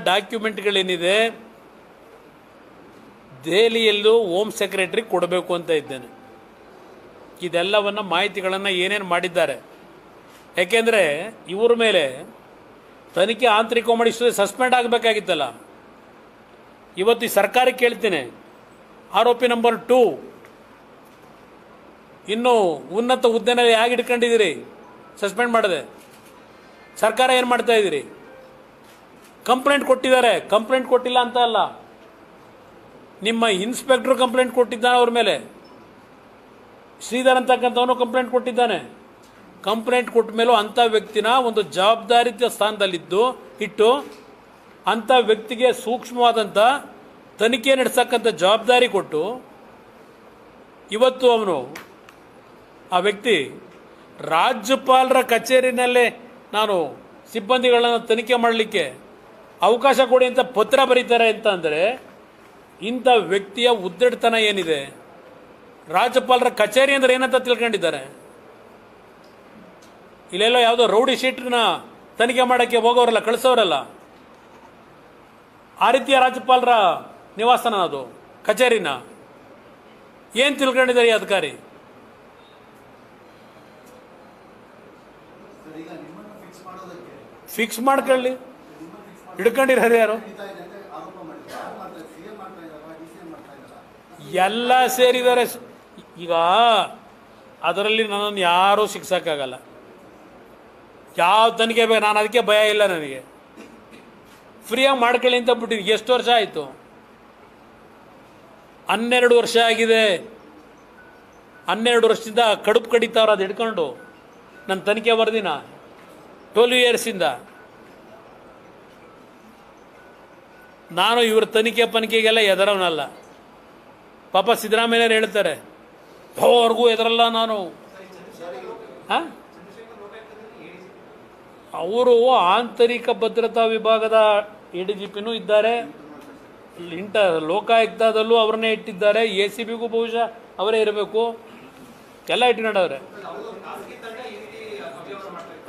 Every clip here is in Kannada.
ಡಾಕ್ಯುಮೆಂಟ್ಗಳೇನಿದೆ ದೆಹಲಿಯಲ್ಲೂ ಹೋಮ್ ಸೆಕ್ರೆಟರಿ ಕೊಡಬೇಕು ಅಂತ ಇದ್ದೇನೆ. ಇದೆಲ್ಲವನ್ನು ಮಾಹಿತಿಗಳನ್ನು ಏನೇನು ಮಾಡಿದ್ದಾರೆ, ಯಾಕೆಂದರೆ ಇವ್ರ ಮೇಲೆ ತನಿಖೆ ಆಂತರಿಕ ಮಾಡಿ ಸಸ್ಪೆಂಡ್ ಆಗಬೇಕಾಗಿತ್ತಲ್ಲ. ಇವತ್ತು ಈ ಸರ್ಕಾರಕ್ಕೆ ಕೇಳ್ತೇನೆ, ಆರೋಪಿ ನಂಬರ್ 2 ಇನ್ನೂ ಉನ್ನತ ಹುದ್ದೆನಲ್ಲಿ ಹೇಗೆ ಇಟ್ಕೊಂಡಿದ್ದೀರಿ ಸಸ್ಪೆಂಡ್ ಮಾಡದೆ? ಸರ್ಕಾರ ಏನು ಮಾಡ್ತಾ ಇದ್ದೀರಿ? ಕಂಪ್ಲೇಂಟ್ ಕೊಟ್ಟಿದ್ದಾರೆ, ಕಂಪ್ಲೇಂಟ್ ಕೊಟ್ಟಿಲ್ಲ ಅಂತ ಅಲ್ಲ, ನಿಮ್ಮ ಇನ್ಸ್ಪೆಕ್ಟರ್ ಕಂಪ್ಲೇಂಟ್ ಕೊಟ್ಟಿದ್ದಾನೆ ಅವ್ರ ಮೇಲೆ. ಶ್ರೀಧರ್ ಅಂತಕ್ಕಂಥವನು ಕಂಪ್ಲೇಂಟ್ ಕೊಟ್ಟಿದ್ದಾನೆ. ಕಂಪ್ಲೇಂಟ್ ಕೊಟ್ಟ ಮೇಲೂ ಅಂಥ ವ್ಯಕ್ತಿನ ಒಂದು ಜವಾಬ್ದಾರಿತ ಸ್ಥಾನದಲ್ಲಿದ್ದು ಇಟ್ಟು ಅಂಥ ವ್ಯಕ್ತಿಗೆ ಸೂಕ್ಷ್ಮವಾದಂಥ ತನಿಖೆ ನಡೆಸಕ್ಕಂಥ ಜವಾಬ್ದಾರಿ ಕೊಟ್ಟು ಇವತ್ತು ಅವನು ಆ ವ್ಯಕ್ತಿ ರಾಜ್ಯಪಾಲರ ಕಚೇರಿನಲ್ಲೇ ನಾನು ಸಿಬ್ಬಂದಿಗಳನ್ನು ತನಿಖೆ ಮಾಡಲಿಕ್ಕೆ ಅವಕಾಶ ಕೊಡಿ ಅಂತ ಪತ್ರ ಬರೀತಾರೆ ಅಂತ ಅಂದರೆ ಇಂಥ ವ್ಯಕ್ತಿಯ ಉದ್ದಟತನ ಏನಿದೆ? ರಾಜ್ಯಪಾಲರ ಕಚೇರಿ ಅಂದರೆ ಏನಂತ ತಿಳ್ಕೊಂಡಿದ್ದಾರೆ? ಇಲ್ಲೆಲ್ಲೋ ಯಾವುದೋ ರೌಡಿ ಶೀಟ್ರನ್ನ ತನಿಖೆ ಮಾಡೋಕ್ಕೆ ಹೋಗೋರಲ್ಲ, ಕಳಿಸೋರಲ್ಲ, ಆ ರೀತಿಯ ರಾಜ್ಯಪಾಲರ ನಿವಾಸನ ಅದು ಕಚೇರಿನ ಏನು ತಿಳ್ಕೊಂಡಿದ್ದಾರೆ ಈ ಅಧಿಕಾರಿ? ಫಿಕ್ಸ್ ಮಾಡ್ಕೊಳ್ಳಿ, ಹಿಡ್ಕೊಂಡಿರೋರು ಯಾರು? ಎಲ್ಲ ಸೇರಿದ್ದಾರೆ. ಈಗ ಅದರಲ್ಲಿ ನನ್ನನ್ನು ಯಾರೂ ಶಿಕ್ಷಕ್ಕಾಗಲ್ಲ. ಯಾವ ತನಿಖೆ ಬೇಕು, ನಾನು ಅದಕ್ಕೆ ಭಯ ಇಲ್ಲ ನನಗೆ. ಫ್ರೀಯಾಗಿ ಮಾಡ್ಕೊಳ್ಳಿ ಅಂತ ಬಿಟ್ಟಿದ್ದು ಎಷ್ಟು ವರ್ಷ ಆಯಿತು? 12 ವರ್ಷ ಆಗಿದೆ. 12 ವರ್ಷದಿಂದ ಕಡುಪು ಕಡಿತಾವ್ರು ಅದು ಹಿಡ್ಕೊಂಡು ನನ್ನ ತನಿಖೆ ವರದಿನ 12 ಇಯರ್ಸಿಂದ. ನಾನು ಇವ್ರ ತನಿಖೆಗೆಲ್ಲ ಎದರವನಲ್ಲ. ಪಾಪ ಸಿದ್ದರಾಮಯ್ಯರು ಹೇಳ್ತಾರೆ, ಅವ್ರಿಗೂ ಎದರಲ್ಲ ನಾನು. ಅವರು ಆಂತರಿಕ ಭದ್ರತಾ ವಿಭಾಗದ ADGPನೂ ಇದ್ದಾರೆ, ಲೋಕಾಯುಕ್ತದಲ್ಲೂ ಅವ್ರನ್ನೇ ಇಟ್ಟಿದ್ದಾರೆ, ACBಗೂ ಬಹುಶಃ ಅವರೇ ಇರಬೇಕು, ಎಲ್ಲ ಇಟ್ಕೊಂಡವ್ರೆ.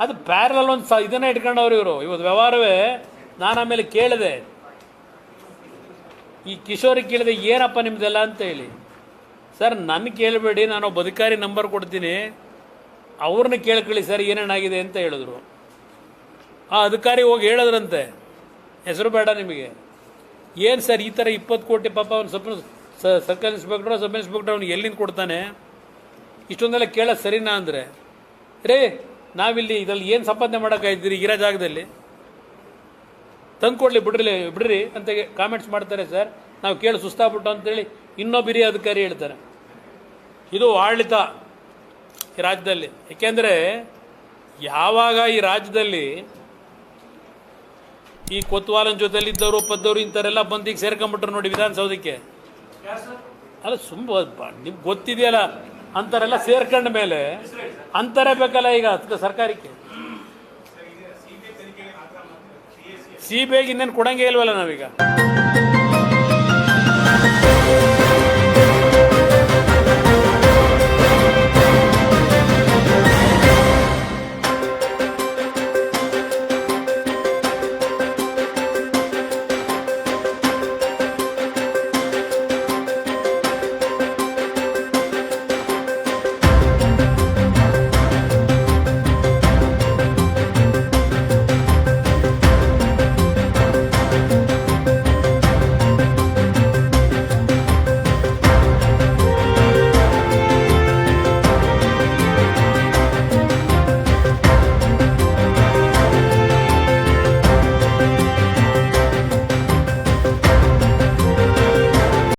ಅದು ಪ್ಯಾರಲಲ್ ಒಂದು ಇದನ್ನೇ ಇಟ್ಕೊಂಡವ್ರು ಇವರು. ಇವತ್ತು ವ್ಯವಹಾರವೇ ನಾನು ಆಮೇಲೆ ಕೇಳಿದೆ, ಈ ಕಿಶೋರಿಗೆ ಕೇಳಿದೆ, ಏನಪ್ಪ ನಿಮ್ದೆಲ್ಲ ಅಂತ ಹೇಳಿ. ಸರ್ ನನ್ನ ಕೇಳಬೇಡಿ, ನಾನು ಒಬ್ಬ ಅಧಿಕಾರಿ ನಂಬರ್ ಕೊಡ್ತೀನಿ, ಅವ್ರನ್ನ ಕೇಳ್ಕೊಳ್ಳಿ ಸರ್ ಏನೇನಾಗಿದೆ ಅಂತ ಹೇಳಿದ್ರು. ಆ ಅಧಿಕಾರಿ ಹೋಗಿ ಹೇಳಿದ್ರಂತೆ, ಹೆಸರು ಬೇಡ ನಿಮಗೆ, ಏನು ಸರ್ ಈ ಥರ 20 ಕೋಟಿ ಪಾಪ ಅವ್ನು ಸರ್ಕಲ್ ಇನ್ಸ್ಪೆಕ್ಟ್ರು ಸಬ್ ಇನ್ಸ್ಪೆಕ್ಟ್ರ್ ಅವ್ನಿಗೆ ಎಲ್ಲಿಂದ ಕೊಡ್ತಾನೆ, ಇಷ್ಟೊಂದೆಲ್ಲ ಕೇಳೋದು ಸರಿನಾ ಅಂದರೆ, ರೇ ನಾವಿಲ್ಲಿ ಇದರಲ್ಲಿ ಏನು ಸಂಪಾದನೆ ಮಾಡೋಕ್ಕಾಗಿದ್ದೀರಿ ಇರೋ ಜಾಗದಲ್ಲಿ, ತಂದು ಬಿಡ್ರಿ ಅಂತ ಕಾಮೆಂಟ್ಸ್ ಮಾಡ್ತಾರೆ. ಸರ್ ನಾವು ಕೇಳಿ ಸುಸ್ತಾಗ್ಬಿಟ್ಟು ಅಂತೇಳಿ ಇನ್ನೊಬ್ಬ ಹಿರಿಯ ಅಧಿಕಾರಿ ಹೇಳ್ತಾರೆ. ಇದು ಆಡಳಿತ ಈ ರಾಜ್ಯದಲ್ಲಿ. ಏಕೆಂದರೆ ಯಾವಾಗ ಈ ರಾಜ್ಯದಲ್ಲಿ ಈ ಕೊತ್ವಾಲನ ಜೊತೆಲಿದ್ದವರು ಪದ್ದವರು ಇಂಥವರೆಲ್ಲ ಬಂದು ಈಗ ಸೇರ್ಕೊಂಡ್ಬಿಟ್ರು ನೋಡಿ ವಿಧಾನಸೌಧಕ್ಕೆ. ಅಲ್ಲ ನಿಮ್ಗೆ ಗೊತ್ತಿದೆಯಲ್ಲ, ಅಂಥವರೆಲ್ಲ ಸೇರ್ಕೊಂಡ ಮೇಲೆ ಅಂತಾರೆ ಬೇಕಲ್ಲ ಈಗ ಸರ್ಕಾರಕ್ಕೆ. CBIಗೆ ಇನ್ನೇನು ಕೊಡಂಗೆ ಇಲ್ವಲ್ಲ ನಾವೀಗ.